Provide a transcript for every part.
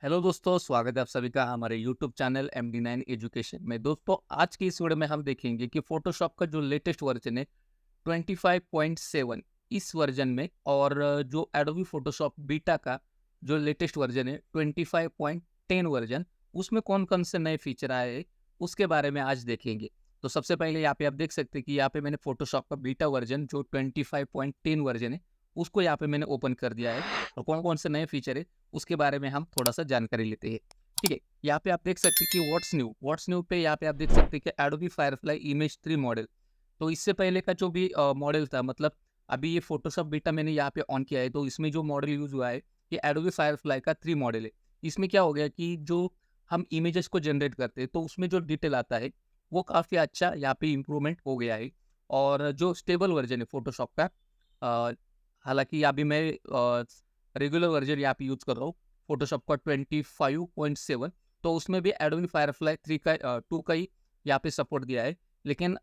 Hello दोस्तों, स्वागत है आप सभी का हमारे यूट्यूब चैनल MD9 एजुकेशन में। दोस्तों, आज की इस वीडियो में हम देखेंगे कि फोटोशॉप का जो लेटेस्ट वर्जन है 25.7 इस वर्जन में, और जो एडोबी फोटोशॉप बीटा का जो लेटेस्ट वर्जन है 25.10 वर्जन, उसमें कौन कौन से नए फीचर आए हैं उसके बारे में आज देखेंगे। तो सबसे पहले यहाँ पे आप देख सकते हैं कि यहाँ पे मैंने फोटोशॉप का बीटा वर्जन जो 25.10 वर्जन है उसको यहाँ पे मैंने ओपन कर दिया है, और कौन कौन से नए फीचर है उसके बारे में हम थोड़ा सा जानकारी लेते हैं। ठीक है, यहाँ पे आप देख सकते हैं कि व्हाट्स न्यू पे यहाँ पे आप देख सकते हैं कि एडोबी फायरफ्लाई इमेज 3 मॉडल। तो इससे पहले का जो भी मॉडल था, मतलब अभी ये फोटोशॉप बीटा मैंने यहाँ पे ऑन किया है, तो इसमें जो मॉडल यूज़ हुआ है ये एडोबी फायरफ्लाई का 3 मॉडल है। इसमें क्या हो गया कि जो हम इमेजेस को जनरेट करते हैं तो उसमें जो डिटेल आता है वो काफ़ी अच्छा यहाँ पे इम्प्रूवमेंट हो गया है। और जो स्टेबल वर्जन है फोटोशॉप का, हालाँकि अभी मैं रेगुलर वर्जन यहाँ पे यूज़ कर रहा हूँ फोटोशॉप का 25.7, तो उसमें भी एडोबी फायरफ्लाई 3 का 2 का ही यहाँ पे सपोर्ट दिया है। लेकिन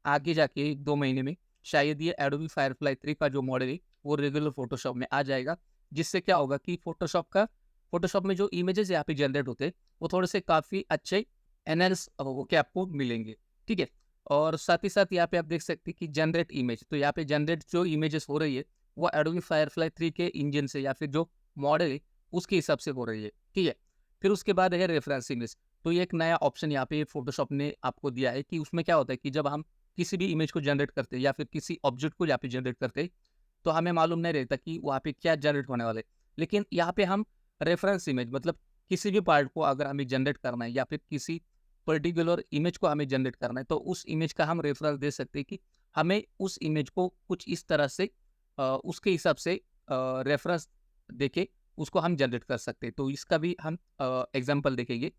आगे जाके 2 महीने में शायद ये एडोबी फायरफ्लाई 3 का जो मॉडल है वो रेगुलर फोटोशॉप में आ जाएगा। जिससे क्या होगा कि फोटोशॉप में जो इमेजेस यहाँ पे जनरेट होते हैं वो थोड़े से काफ़ी अच्छे एनहांस होके आपको मिलेंगे। ठीक है? और साथ ही साथ यहाँ पे आप देख सकते हैं कि जनरेट इमेज, तो यहाँ पे जनरेट जो इमेजेस हो रही है वो एडोबी फायरफ्लाई 3 के इंजन से या फिर जो मॉडल है उसके हिसाब से हो रही है। ठीक है? फिर उसके बाद है रेफरेंस इमेज। तो ये एक नया ऑप्शन यहाँ पे फोटोशॉप ने आपको दिया है कि उसमें क्या होता है कि जब हम किसी भी इमेज को जनरेट करते हैं या फिर किसी ऑब्जेक्ट को यहाँ पे जनरेट करते हैं, तो हमें मालूम नहीं रहता कि वहाँ पे क्या जनरेट होने वाला है। लेकिन यहाँ पे हम रेफरेंस इमेज, मतलब किसी भी पार्ट को अगर हमें जनरेट करना है या फिर किसी पर्टिकुलर इमेज को हमें जनरेट करना है, तो उस इमेज का हम रेफरेंस दे सकते हैं कि हमें उस इमेज को कुछ इस तरह से उसके हिसाब से रेफरेंस देके उसको हम जनरेट कर सकते हैं। तो इसका भी हम एग्जांपल देखेंगे।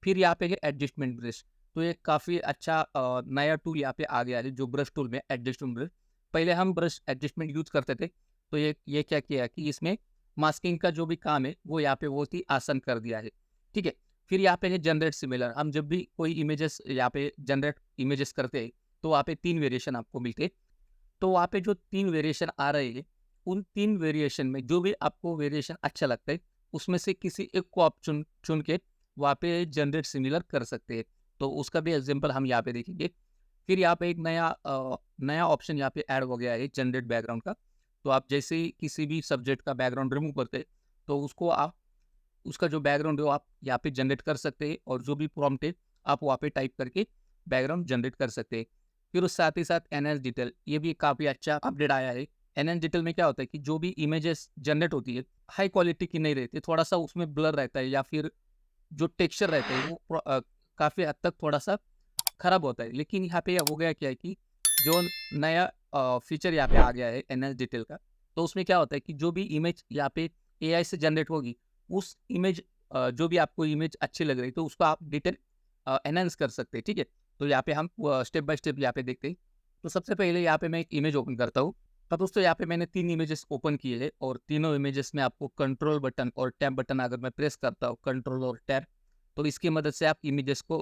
फिर यहाँ पे है एडजस्टमेंट ब्रश। तो ये काफ़ी अच्छा नया टूल यहाँ पे आ गया है जो ब्रश टूल में एडजस्टमेंट ब्रश। पहले हम ब्रश एडजस्टमेंट यूज़ करते थे, तो ये क्या किया कि इसमें मास्किंग का जो भी काम है वो यहाँ पे बहुत ही आसान कर दिया है। ठीक है? फिर यहाँ पे है जनरेट सिमिलर। हम जब भी कोई इमेजेस यहाँ पे जनरेट इमेजेस करते हैं तो वहाँ पे 3 वेरिएशन आपको मिलते हैं। तो वहाँ पे जो 3 वेरिएशन आ रहे हैं, उन 3 वेरिएशन में जो भी आपको वेरिएशन अच्छा लगता है, उसमें से किसी एक को आप चुन चुन के वहाँ पे जनरेट सिमिलर कर सकते हैं। तो उसका भी एग्ज़ाम्पल हम यहाँ पे देखेंगे। फिर यहाँ पे एक नया ऑप्शन यहाँ पे ऐड हो गया है जनरेट बैकग्राउंड का। तो आप जैसे ही किसी भी सब्जेक्ट का बैकग्राउंड रिमूव करते हैं, तो उसको आप उसका जो बैकग्राउंड है वो आप यहाँ पे जनरेट कर सकते हैं, और जो भी प्रॉम्प्ट है आप वहाँ पे टाइप करके बैकग्राउंड जनरेट कर सकते हैं। फिर उस साथ ही साथ एनहांस डिटेल, ये भी काफ़ी अच्छा अपडेट आया है। एनहांस डिटेल में क्या होता है कि जो भी इमेजेस जनरेट होती है हाई क्वालिटी की नहीं रहती, थोड़ा सा उसमें ब्लर रहता है या फिर जो टेक्सचर रहता है वो काफ़ी हद तक थोड़ा सा खराब होता है। लेकिन यहाँ पे हो गया क्या है कि जो नया फीचर यहाँ पे आ गया है एनहांस डिटेल का, तो उसमें क्या होता है कि जो भी इमेज यहाँ पे एआई से जनरेट होगी, उस इमेज जो भी आपको इमेज अच्छी लग रही है तो उसको आप डिटेल एनहांस कर सकते हैं। ठीक है? तो यहाँ पे हम स्टेप बाय स्टेप यहाँ पे देखते हैं। तो सबसे पहले यहाँ पे मैं एक इमेज ओपन करता हूँ। तो दोस्तों, यहाँ पे मैंने 3 इमेजेस ओपन किए हैं, और तीनों इमेजेस में आपको कंट्रोल बटन और टैब बटन अगर मैं प्रेस करता हूँ, कंट्रोल और टैब, तो इसकी मदद से आप इमेजेस को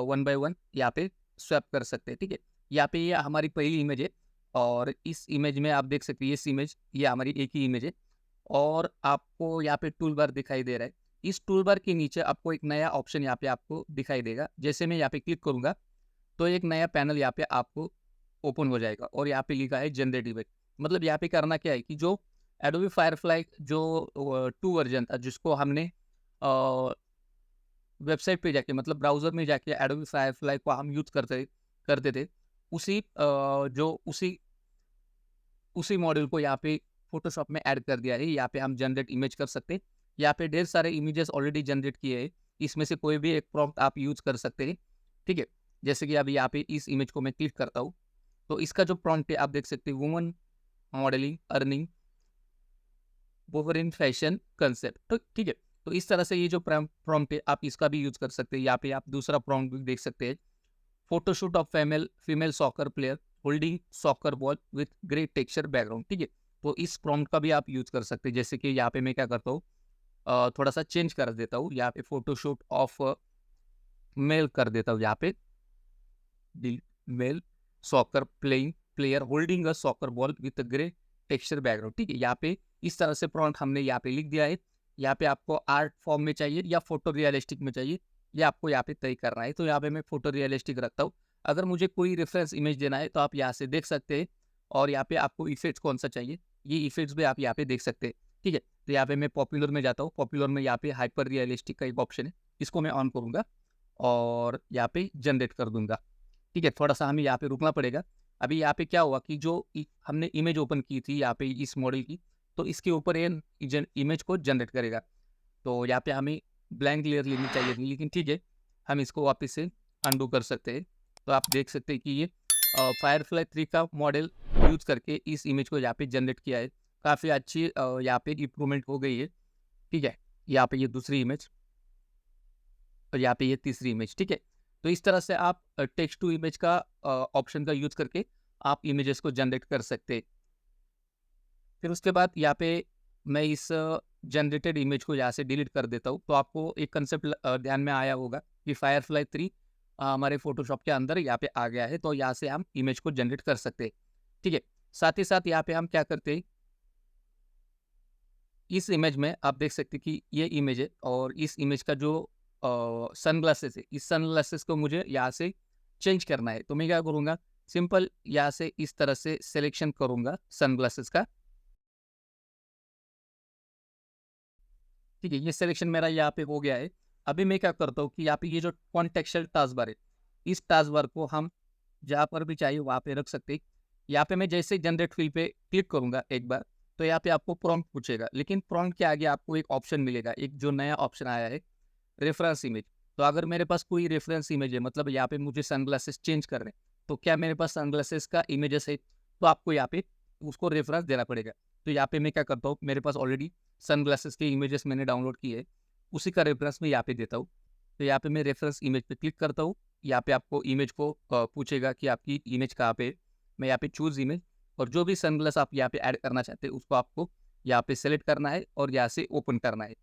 वन बाय वन यहाँ पे स्वैप कर सकते हैं। ठीक है? यहाँ पे ये हमारी पहली इमेज है, और इस इमेज में आप देख सकते हैं इस इमेज ये हमारी एक ही इमेज है। और आपको यहाँ पे टूल बार दिखाई दे रहा है। इस टूल बार के नीचे आपको एक नया ऑप्शन यहाँ पे आपको दिखाई देगा। जैसे मैं यहाँ पे क्लिक करूँगा तो एक नया पैनल यहाँ पे आपको ओपन हो जाएगा, और यहाँ पे लिखा है जनरेट इमेज। मतलब यहाँ पे करना क्या है कि जो एडोबी फायरफ्लाई जो 2 वर्जन था जिसको हमने वेबसाइट पे जाके, मतलब ब्राउज़र में जाके एडोबी फायरफ्लाई को हम यूज़ करते करते थे, उसी जो उसी उसी मॉडल को यहाँ पे फ़ोटोशॉप में ऐड कर दिया है। यहाँ पे हम जनरेट इमेज कर सकते हैं। यहाँ पे ढेर सारे इमेजेस ऑलरेडी जनरेट किए हैं। इसमें से कोई भी एक प्रॉम्प्ट आप यूज़ कर सकते हैं। ठीक है? जैसे कि अभी यहाँ पे इस इमेज को मैं क्लिक करता हूँ, तो इसका जो प्रॉम्प्ट है आप देख सकते हैं, woman modelling earning over in fashion concept. तो ठीक है? तो इस तरह से ये जो प्रॉम्प्ट है आप इसका भी यूज़ कर सकते हैं। यहाँ पे आप दूसरा प्रॉम्प्ट भी देख सकते हैं। Photoshoot of female soccer player holding soccer ball with grey texture background. ठीक है? तो इस प्रॉम्प्ट का भी आप यूज़ कर सकते हैं। जैसे कि यहाँ पे मैं क्या करता हूँ, थोड़ा सा चेंज कर देता हूँ। यहाँ पे फोटोशूट ऑफ मेल कर देता हूँ यहाँ पे, male soccer playing player holding a soccer ball with grey texture background. ठीक है? यहाँ पे इस तरह से प्रॉम्प्ट हमने यहाँ पे लिख दिया है। यहाँ पे आपको आर्ट फॉर्म में चाहिए या फोटो रियलिस्टिक में चाहिए, ये आपको यहाँ पे तय करना है। तो यहाँ पे मैं फोटो रियलिस्टिक रखता हूँ। अगर मुझे कोई रेफरेंस इमेज देना है तो आप यहाँ से देख सकते हैं, और यहाँ पे आपको इफेक्ट्स कौन सा चाहिए, ये इफेक्ट्स भी आप यहाँ पे देख सकते हैं। ठीक है, तो यहाँ पे मैं पॉपुलर में जाता हूँ। पॉपुलर में यहाँ पे हाइपर रियलिस्टिक का एक ऑप्शन है, इसको मैं ऑन करूँगा और यहाँ पे जनरेट कर दूंगा। ठीक है, थोड़ा सा हमें यहाँ पे रुकना पड़ेगा। अभी यहाँ पे क्या हुआ कि जो हमने इमेज ओपन की थी यहाँ पे इस मॉडल की, तो इसके ऊपर ये इमेज को जनरेट करेगा। तो यहाँ पे हमें ब्लैंक लेयर लेनी चाहिए थी, लेकिन ठीक है, हम इसको वापस से अंडू कर सकते हैं। तो आप देख सकते हैं कि ये फायरफ्लाई 3 का मॉडल यूज करके इस इमेज को यहाँ पे जनरेट किया है। काफ़ी अच्छी यहाँ पे इम्प्रूवमेंट हो गई है। ठीक है, यहाँ पे ये दूसरी इमेज और यहाँ पे ये तीसरी इमेज। ठीक है, तो इस तरह से आप टेक्स्ट टू इमेज का ऑप्शन का यूज करके आप इमेजेस को जनरेट कर सकते हैं। फिर उसके बाद यहाँ पे मैं इस जनरेटेड इमेज को यहाँ से डिलीट कर देता हूँ। तो आपको एक कंसेप्ट ध्यान में आया होगा कि फायरफ्लाई 3 हमारे फोटोशॉप के अंदर यहाँ पे आ गया है। तो यहाँ से हम इमेज को जनरेट कर सकते हैं। ठीक है, साथ ही साथ यहाँ पे हम क्या करते हैं, इस इमेज में आप देख सकते हैं कि ये इमेज है, और इस इमेज का जो सनग्लासेस है, इस सनग्लासेस को मुझे यहाँ से चेंज करना है। तो मैं क्या करूँगा, सिंपल यहाँ से इस तरह से सिलेक्शन करूँगा सनग्लासेस का। ठीक है, ये सिलेक्शन मेरा यहाँ पे हो गया है। अभी मैं क्या करता हूँ कि यहाँ पे ये जो कॉन्टेक्सुअल टास्क बार है, इस टास्क बार को हम जहाँ पर भी चाहिए वहाँ पे रख सकते हैं। यहाँ पे मैं जैसे जनरेट फील्ड पे क्लिक करूँगा एक बार, तो यहाँ पे आपको प्रॉम्प्ट पूछेगा, लेकिन प्रॉम्प्ट के आगे आपको एक ऑप्शन मिलेगा, एक जो नया ऑप्शन आया है, रेफरेंस इमेज। तो अगर मेरे पास कोई रेफरेंस इमेज है, मतलब यहाँ पे मुझे सनग्लासेस चेंज करने हैं, तो क्या मेरे पास सनग्लासेस का इमेजेस है, तो आपको यहाँ पे उसको रेफरेंस देना पड़ेगा। तो यहाँ पे मैं क्या करता हूँ, मेरे पास ऑलरेडी सनग्लासेस के इमेजेस मैंने डाउनलोड किए है, उसी का रेफरेंस मैं यहाँ पे देता हूँ। तो यहाँ पे मैं रेफरेंस इमेज पे क्लिक करता हूँ। यहाँ पे आपको इमेज को पूछेगा कि आपकी इमेज कहाँ पे है। मैं यहाँ पे चूज इमेज, और जो भी सनग्लास आप यहाँ पे ऐड करना चाहते हैं उसको आपको यहाँ पे सेलेक्ट करना है और यहाँ से ओपन करना है।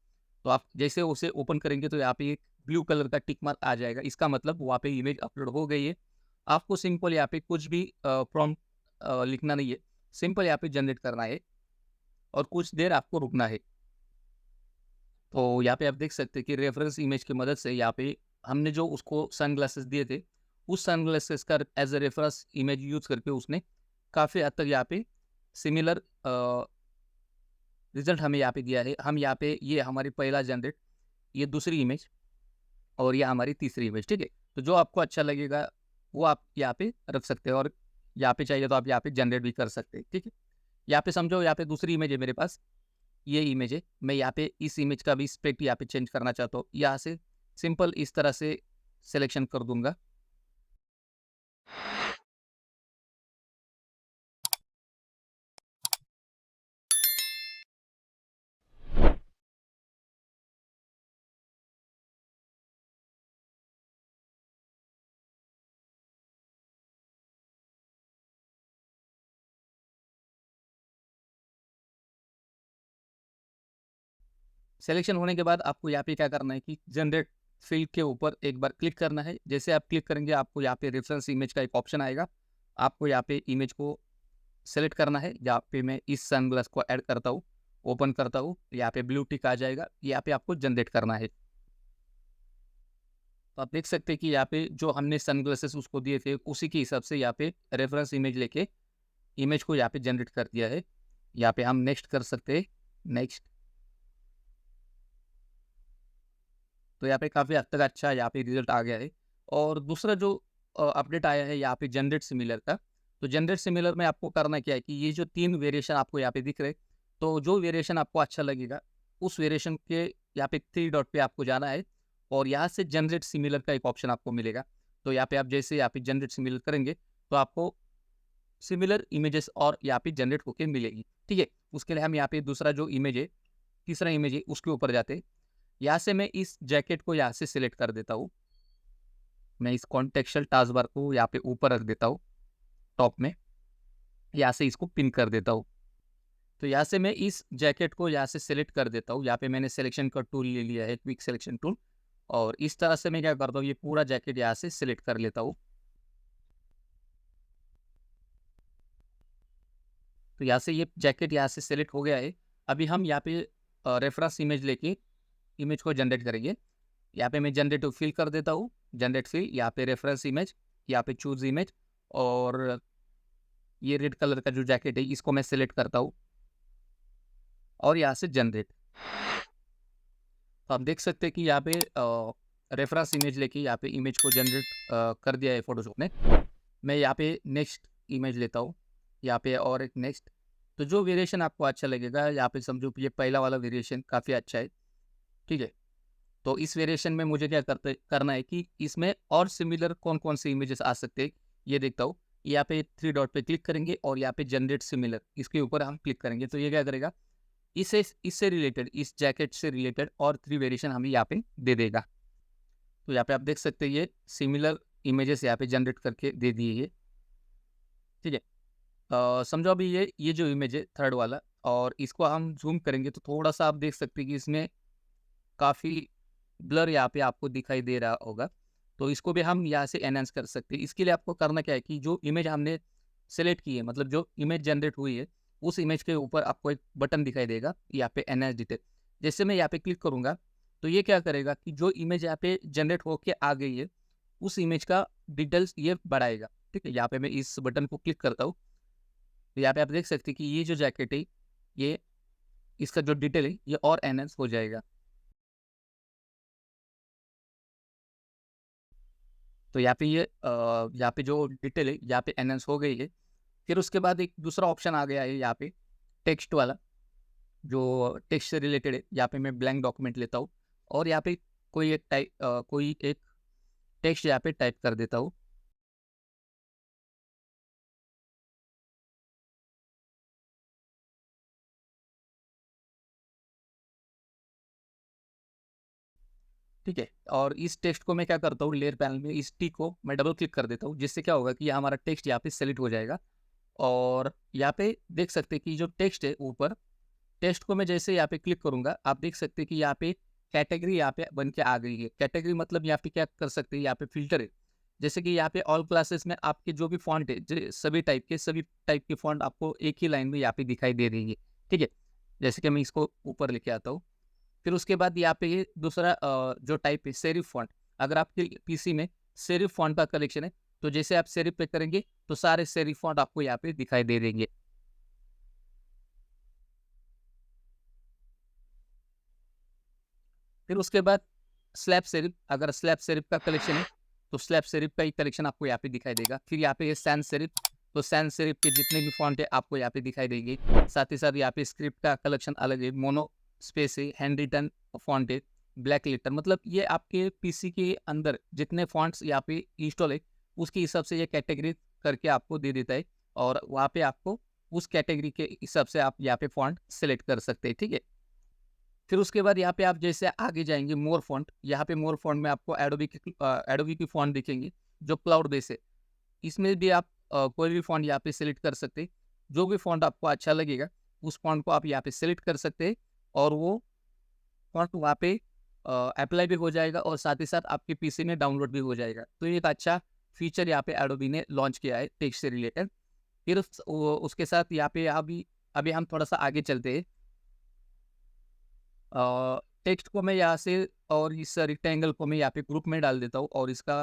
तो आप जैसे उसे ओपन करेंगे तो यहाँ पे एक ब्लू कलर का टिक मार्क आ जाएगा, इसका मतलब वहाँ पे इमेज अपलोड हो गई है। आपको सिंपल यहाँ पे कुछ भी प्रॉम्प्ट लिखना नहीं है, सिंपल यहाँ पे जनरेट करना है और कुछ देर आपको रुकना है। तो यहाँ पे आप देख सकते हैं कि रेफरेंस इमेज की मदद से यहाँ पे हमने जो उसको सनग्लासेस दिए थे, उस सनग्लासेस का as a reference image use करके उसने काफ़ी हद तक यहाँ पे सिमिलर रिजल्ट हमें यहाँ पे दिया है। हम यहाँ पे ये हमारी पहला जनरेट, ये दूसरी इमेज और ये हमारी तीसरी इमेज। ठीक है, तो जो आपको अच्छा लगेगा वो आप यहाँ पे रख सकते हैं, और यहाँ पे चाहिए तो आप यहाँ पे जनरेट भी कर सकते हैं। ठीक है, यहाँ पे समझो यहाँ पे दूसरी इमेज है मेरे पास, ये इमेज है। मैं यहाँ पे इस इमेज का भी स्पेक्ट यहाँ पे चेंज करना चाहता हूँ, यहाँ से सिंपल इस तरह से सिलेक्शन कर दूंगा। सिलेक्शन होने के बाद आपको यहाँ पे क्या करना है कि जनरेट फील्ड के ऊपर एक बार क्लिक करना है। जैसे आप क्लिक करेंगे आपको यहाँ पे रेफरेंस इमेज का एक ऑप्शन आएगा, आपको यहाँ पे इमेज को सेलेक्ट करना है। यहाँ पे मैं इस सनग्लास को ऐड करता हूँ, ओपन करता हूँ, यहाँ पे ब्लू टिक आ जाएगा, यहाँ पे आपको जनरेट करना है। तो आप देख सकते हैं कि यहाँ पे जो हमने सनग्लासेस उसको दिए थे उसी के हिसाब से यहाँ पे रेफरेंस इमेज लेके इमेज को यहाँ पे जनरेट कर दिया है। यहाँ पे हम नेक्स्ट कर सकते हैं, नेक्स्ट। तो यहाँ पे काफ़ी हद तक अच्छा यहाँ पे रिजल्ट आ गया है। और दूसरा जो अपडेट आया है यहाँ पे जनरेट सिमिलर का, तो जनरेट सिमिलर में आपको करना क्या है कि ये जो 3 वेरिएशन आपको यहाँ पे दिख रहे, तो जो वेरिएशन आपको अच्छा लगेगा उस वेरिएशन के यहाँ पे 3 डॉट पे आपको जाना है, और यहाँ से जनरेट सिमिलर का एक ऑप्शन आपको मिलेगा। तो यहाँ पे आप जैसे यहाँ पे जनरेट सिमिलर करेंगे तो आपको सिमिलर इमेजेस और यहाँ पे जनरेट होके मिलेगी। ठीक है, उसके लिए हम यहाँ पे दूसरा जो इमेज है, तीसरा इमेज है, उसके ऊपर जाते हैं। यहाँ से मैं इस जैकेट को यहाँ से सिलेक्ट कर देता हूँ। मैं इस कॉन्टेक्सुअल टास्क बार को यहाँ पे ऊपर रख देता हूँ टॉप में, यहाँ से इसको पिन कर देता हूँ। तो यहाँ से मैं इस जैकेट को यहाँ से सिलेक्ट कर देता हूँ। यहाँ पे मैंने सिलेक्शन का टूल ले लिया है, क्विक सिलेक्शन टूल, और इस तरह से मैं क्या करता हूँ, ये पूरा जैकेट यहाँ से सिलेक्ट कर लेता हूँ। तो यहाँ से ये जैकेट यहाँ से सिलेक्ट हो गया है। अभी हम यहाँ पे रेफरेंस इमेज लेके इमेज को जनरेट करेंगे। यहाँ पे मैं जनरेटिव फिल कर देता हूँ, जनरेट फिल, यहाँ पे रेफरेंस इमेज, यहाँ पे चूज इमेज, और ये रेड कलर का जो जैकेट है इसको मैं सिलेक्ट करता हूँ और यहाँ से जनरेट। तो आप देख सकते हैं कि यहाँ पे रेफरेंस इमेज लेके यहाँ पे इमेज को जनरेट कर दिया है फोटोशॉप ने। मैं यहाँ पे नेक्स्ट इमेज लेता हूँ, यहाँ पे और एक नेक्स्ट। तो जो वेरिएशन आपको अच्छा लगेगा, यहाँ पे समझो ये पहला वाला वेरिएशन काफ़ी अच्छा है, ठीक है। तो इस वेरिएशन में मुझे क्या करना है कि इसमें और सिमिलर कौन कौन से इमेजेस आ सकते हैं ये देखता हूँ। यहाँ पे 3 डॉट पे क्लिक करेंगे और यहाँ पे जनरेट सिमिलर, इसके ऊपर हम क्लिक करेंगे तो ये क्या करेगा, इससे रिलेटेड, इस जैकेट से रिलेटेड और 3 वेरिएशन हमें यहाँ पे दे देगा। तो यहाँ पे आप देख सकते हैं ये सिमिलर इमेजेस यहाँ पे जनरेट करके दे दिए ये, ठीक है। समझो अभी ये जो इमेज है थर्ड वाला, और इसको हम जूम करेंगे तो थोड़ा सा आप देख सकते हैं कि इसमें काफ़ी ब्लर यहाँ पे आपको दिखाई दे रहा होगा। तो इसको भी हम यहाँ से एनहांस कर सकते हैं। इसके लिए आपको करना क्या है कि जो इमेज हमने सेलेक्ट की है, मतलब जो इमेज जनरेट हुई है, उस इमेज के ऊपर आपको एक बटन दिखाई देगा यहाँ पे एनहांस डिटेल। जैसे मैं यहाँ पे क्लिक करूँगा तो ये क्या करेगा कि जो इमेज यहाँ पे जनरेट होके आ गई है उस इमेज का डिटेल्स ये बढ़ाएगा, ठीक है। यहाँ पे मैं इस बटन को क्लिक करता हूँ तो यहाँ पे आप देख सकते हैं कि ये जो जैकेट है, ये इसका जो डिटेल है ये और एनहांस हो जाएगा। तो यहाँ पे जो डिटेल है यहाँ पे एनहांस हो गई है। फिर उसके बाद एक दूसरा ऑप्शन आ गया है यहाँ पे टेक्स्ट वाला, जो टेक्स्ट से रिलेटेड है। यहाँ पे मैं ब्लैंक डॉक्यूमेंट लेता हूँ और यहाँ पे कोई एक टेक्स्ट यहाँ पे टाइप कर देता हूँ। ठीक है, और इस टेक्स्ट को मैं क्या करता हूँ, लेयर पैनल में इस टी को मैं डबल क्लिक कर देता हूँ, जिससे क्या होगा कि ये हमारा टेक्स्ट यहाँ पे सेलेक्ट हो जाएगा। और यहाँ पे देख सकते हैं कि जो टेक्स्ट है ऊपर, टेक्स्ट को मैं जैसे यहाँ पे क्लिक करूंगा आप देख सकते हैं कि यहाँ पे कैटेगरी यहाँ पे बन के आ गई है। कैटेगरी मतलब यहाँ पे क्या कर सकते हैं, यहाँ पे फिल्टर है। जैसे कि यहाँ पे ऑल क्लासेस में आपके जो भी फॉन्ट है, सभी टाइप के फॉन्ट आपको एक ही लाइन में यहाँ पे दिखाई दे रही है, ठीक है। जैसे कि मैं इसको ऊपर लेके आता हूँ। फिर उसके बाद यहाँ पे ये दूसरा जो टाइप है सेरिफ फॉन्ट। अगर आपके पीसी में सेरिफ फॉन्ट का कलेक्शन है तो जैसे आप सेरिफ पे करेंगे तो सारे सेरिफ फॉन्ट आपको यहाँ पे दिखाई दे देंगे। फिर उसके बाद स्लैब सेरिफ, अगर स्लैब सेरिफ का कलेक्शन है तो स्लैब सेरिफ का ही कलेक्शन आपको यहाँ पे दिखाई देगा। फिर यहाँ पे ये सैन सेरिफ, तो सैन सेरिफ के जितने भी फॉन्ट है आपको यहाँ पे दिखाई देंगे। साथ ही साथ यहाँ पे स्क्रिप्ट का कलेक्शन अलग है, मोनो स्पेस है, हैंड रिटन फॉन्ट है, ब्लैक लेटर, मतलब ये आपके पीसी के अंदर जितने फॉन्ट्स यहाँ पे इंस्टॉल है उसके हिसाब से ये कैटेगरी करके आपको दे देता है, और वहाँ पे आपको उस कैटेगरी के हिसाब से आप यहाँ पे फॉन्ट सेलेक्ट कर सकते हैं, ठीक है। फिर उसके बाद यहाँ पे आप जैसे आगे जाएंगे मोर फॉन्ट, यहाँ पे मोर फॉन्ट में आपको एडोबी की फॉन्ट दिखेंगे जो क्लाउड बेस है। इसमें भी आप कोई भी फॉन्ट यहाँ पे सिलेक्ट कर सकते हैं। जो भी फॉन्ट आपको अच्छा लगेगा उस फॉन्ट को आप यहाँ पे सिलेक्ट कर सकते हैं और वो फॉन्ट वहाँ पे अप्लाई भी हो जाएगा और साथ ही साथ आपके पीसी में डाउनलोड भी हो जाएगा। तो ये एक अच्छा फीचर यहाँ पे एडोबी ने लॉन्च किया है टेक्स्ट से रिलेटेड। फिर उसके साथ यहाँ पे अभी अभी हम थोड़ा सा आगे चलते हैं। टेक्स्ट को मैं यहाँ से और इस रेक्टेंगल को मैं यहाँ पे ग्रुप में डाल देता हूँ और इसका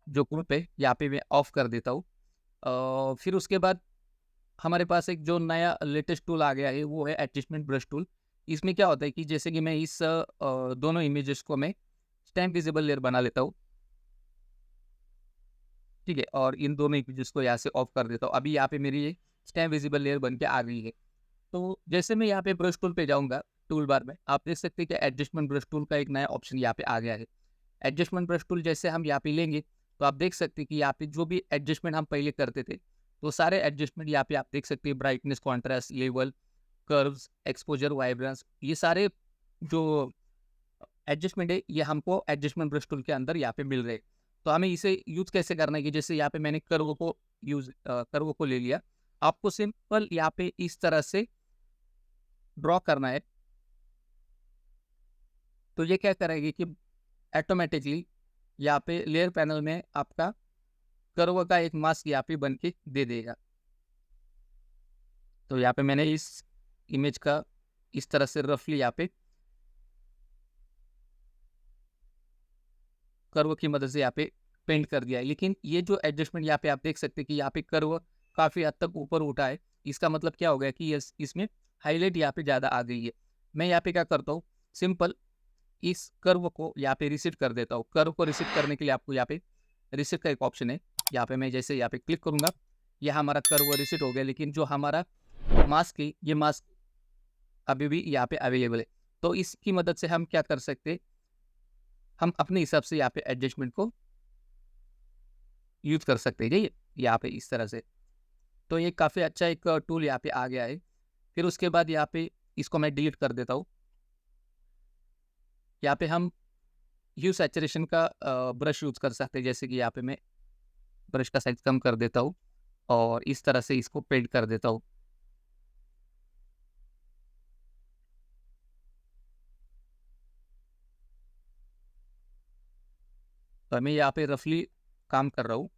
जो ग्रुप है यहाँ पे मैं ऑफ कर देता हूँ। फिर उसके बाद हमारे पास एक जो नया लेटेस्ट टूल आ गया है वो है एडजस्टमेंट ब्रश टूल। इसमें क्या होता है कि जैसे कि मैं इस दोनों इमेजेस को मैं स्टैम्प विजिबल लेयर बना लेता हूँ, ठीक है, और इन दोनों इमेजेस को यहाँ से ऑफ कर देता हूँ। अभी यहाँ पे मेरी ये स्टैम्प विजिबल लेयर बन के आ गई है। तो जैसे मैं यहाँ पे ब्रश टूल पे जाऊँगा, टूल बार में आप देख सकते हैं कि एडजस्टमेंट ब्रश टूल का एक नया ऑप्शन यहाँ पे आ गया है। एडजस्टमेंट ब्रश टूल जैसे हम यहाँ पे लेंगे तो आप देख सकते हैं कि यहाँ पे जो भी एडजस्टमेंट हम पहले करते थे तो सारे एडजस्टमेंट यहाँ पे आप देख सकते हैं, brightness, contrast, level, curves, exposure, vibrance, ये सारे जो एडजस्टमेंट है ये हमको एडजस्टमेंट ब्रश टूल के अंदर यहाँ पे मिल रहे हैं। तो हमें इसे यूज कैसे करना है कि जैसे यहाँ पे मैंने कर्व को ले लिया, आपको सिंपल यहाँ पे इस तरह से ड्रॉ करना है। तो ये क्या करेगी कि ऑटोमेटिकली यहाँ पे लेयर पैनल में आपका कर्व का एक मास्क यहाँ पे बन के दे देगा। तो यहाँ पे मैंने इस इमेज का इस तरह से रफली यहाँ पे कर्व की मदद से यहाँ पे पेंट कर दिया है। लेकिन ये जो एडजस्टमेंट यहाँ पे आप देख सकते हैं कि यहाँ पे कर्व काफ़ी हद तक ऊपर उठा है। इसका मतलब क्या हो गया कि इसमें हाईलाइट यहाँ पे ज़्यादा आ गई है। मैं यहाँ पे क्या करता हूँ, सिंपल इस कर्व को यहाँ पे रिसेट कर देता हूँ। कर्व को रिसेट करने के लिए आपको यहाँ पे रिसेट का एक ऑप्शन है। यहाँ पे मैं जैसे यहाँ पे क्लिक करूँगा, यह हमारा कर्व रिसेट हो गया। लेकिन जो हमारा मास्क है, ये मास्क अभी भी यहाँ पे अवेलेबल है। तो इसकी मदद से हम क्या कर सकते हैं, हम अपने हिसाब से यहाँ पे एडजस्टमेंट को यूज़ कर सकते हैं। ये यहाँ पे इस तरह से, तो ये काफ़ी अच्छा एक टूल यहाँ पे आ गया है। फिर उसके बाद यहाँ पे इसको मैं डिलीट कर देता हूँ। यहाँ पे हम ह्यू सैचुरेशन का ब्रश यूज़ कर सकते हैं। जैसे कि यहाँ पे मैं ब्रश का साइज कम कर देता हूँ और इस तरह से इसको पेंट कर देता हूँ। तो मैं यहाँ पे रफली काम कर रहा हूँ।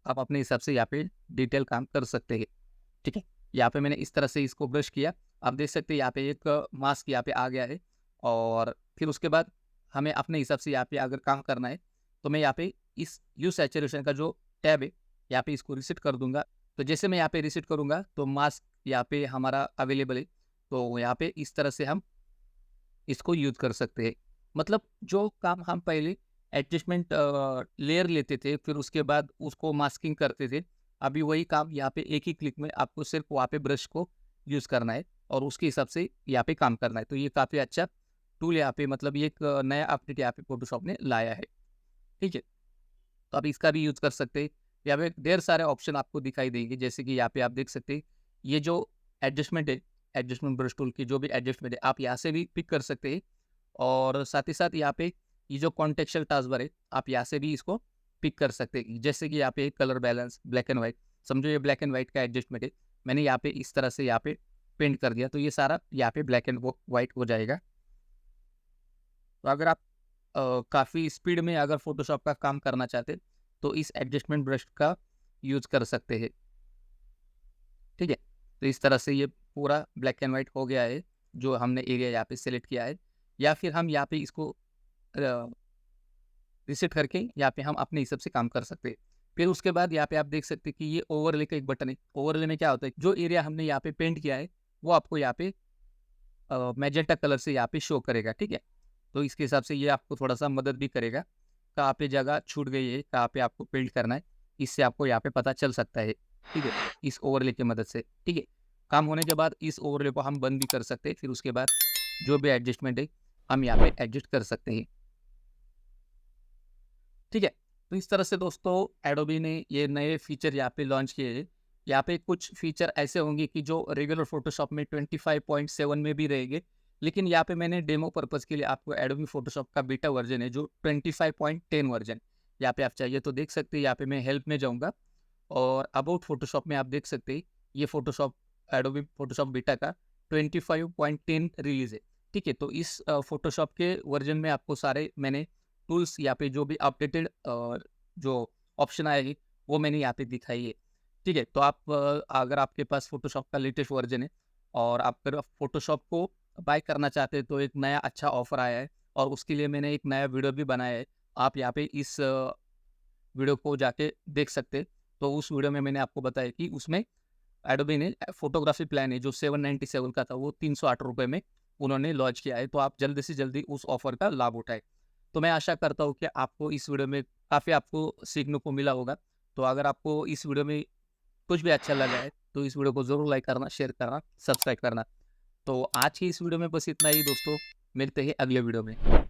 आप अपने हिसाब से यहाँ पे डिटेल काम कर सकते हैं। ठीक है, यहाँ पे मैंने इस तरह से इसको ब्रश किया। आप देख सकते हैं यहाँ पे एक मास्क यहाँ पे आ गया है। और फिर उसके बाद हमें अपने हिसाब से यहाँ पे अगर काम करना है तो मैं यहाँ पे इस ह्यू सैचुरेशन का जो टैब है यहाँ पे इसको रिसेट कर दूंगा। तो जैसे मैं यहाँ पे रिसेट करूँगा तो मास्क यहाँ पे हमारा अवेलेबल है। तो यहाँ पे इस तरह से हम इसको यूज़ कर सकते हैं। मतलब जो काम हम पहले एडजस्टमेंट लेयर लेते थे, फिर उसके बाद उसको मास्किंग करते थे, अभी वही काम यहाँ पे एक ही क्लिक में आपको सिर्फ वहाँ पे ब्रश को यूज़ करना है और उसके हिसाब से यहाँ पे काम करना है। तो ये काफ़ी अच्छा टूल यहाँ पे, मतलब ये एक नया अपडेट यहाँ पे फोटोशॉप ने लाया है। ठीक है, तो आप इसका भी यूज़ कर सकते हैं। यहाँ पे ढेर सारे ऑप्शन आपको दिखाई देंगे। जैसे कि यहाँ पे आप देख सकते हैं ये जो एडजस्टमेंट है, एडजस्टमेंट ब्रश टूल की जो भी एडजस्टमेंट है आप यहाँ से भी पिक कर सकते हैं। और साथ ही साथ यहाँ पे ये जो कॉन्टेक्सचुअल टास्क है आप यहाँ से भी इसको पिक कर सकते हैं। जैसे कि यहाँ पे colour balance black and white, समझो ये ब्लैक एंड वाइट का एडजस्टमेंट है, मैंने यहाँ पे इस तरह से यहाँ पे पेंट कर दिया तो ये सारा यहाँ पे ब्लैक एंड वाइट हो जाएगा। तो अगर आप काफ़ी स्पीड में अगर फोटोशॉप का काम करना चाहते हैं तो इस एडजस्टमेंट ब्रश का यूज़ कर सकते हैं। ठीक है, तो इस तरह से ये पूरा ब्लैक एंड वाइट हो गया है जो हमने एरिया यहाँ पे सेलेक्ट किया है। या फिर हम यहाँ पे इसको रिसेट करके यहाँ पे हम अपने हिसाब से काम कर सकते हैं। फिर उसके बाद यहाँ पे आप देख सकते हैं कि ये ओवरले का एक बटन है। ओवरले में क्या होता है, जो एरिया हमने यहाँ पे पेंट किया है वो आपको यहाँ पे मैजेंटा कलर से यहाँ पे शो करेगा। ठीक है, तो इसके हिसाब से ये आपको थोड़ा सा मदद भी करेगा, कहाँ पे जगह छूट गई है, कहाँ पे आपको पेंट करना है, इससे आपको यहाँ पे पता चल सकता है। ठीक है, इस ओवरले की मदद से। ठीक है, काम होने के बाद इस ओवरले को हम बंद भी कर सकते हैं। फिर उसके बाद जो भी एडजस्टमेंट है हम यहाँ पे एडजस्ट कर सकते हैं। ठीक है, तो इस तरह से दोस्तों एडोबी ने ये नए फीचर यहाँ पे लॉन्च किए हैं। यहाँ पे कुछ फीचर ऐसे होंगे कि जो रेगुलर फोटोशॉप में 25.7 में भी रहेंगे, लेकिन यहाँ पे मैंने डेमो पर्पज़ के लिए आपको एडोबी फोटोशॉप का बीटा वर्जन है जो 25.10 वर्जन, यहाँ पे आप चाहिए तो देख सकते हैं। यहाँ पे मैं हेल्प में जाऊँगा और अबाउट फोटोशॉप में आप देख सकते हैं ये फोटोशॉप एडोबी फोटोशॉप बीटा का 25.10 रिलीज़ है। ठीक है, तो इस फोटोशॉप के वर्जन में आपको सारे मैंने टूल्स यहाँ पे जो भी अपडेटेड जो ऑप्शन आए हैं वो मैंने यहाँ पे दिखाई है। ठीक है, तो आप अगर आपके पास फोटोशॉप का लेटेस्ट वर्जन है और आप अगर फोटोशॉप को बाय करना चाहते हैं तो एक नया अच्छा ऑफर आया है और उसके लिए मैंने एक नया वीडियो भी बनाया है। आप यहाँ पे इस वीडियो को जाके देख सकते हैं। तो उस वीडियो में मैंने आपको बताया कि उसमें एडोबी ने फोटोग्राफी प्लान है जो 797 का था वो 308 रुपये में उन्होंने लॉन्च किया है। तो आप जल्दी से जल्दी उस ऑफर का लाभ उठाएं। तो मैं आशा करता हूँ कि आपको इस वीडियो में काफ़ी आपको सीखने को मिला होगा। तो अगर आपको इस वीडियो में कुछ भी अच्छा लगा है तो इस वीडियो को ज़रूर लाइक करना, शेयर करना, सब्सक्राइब करना। तो आज की इस वीडियो में बस इतना ही दोस्तों, मिलते हैं अगले वीडियो में।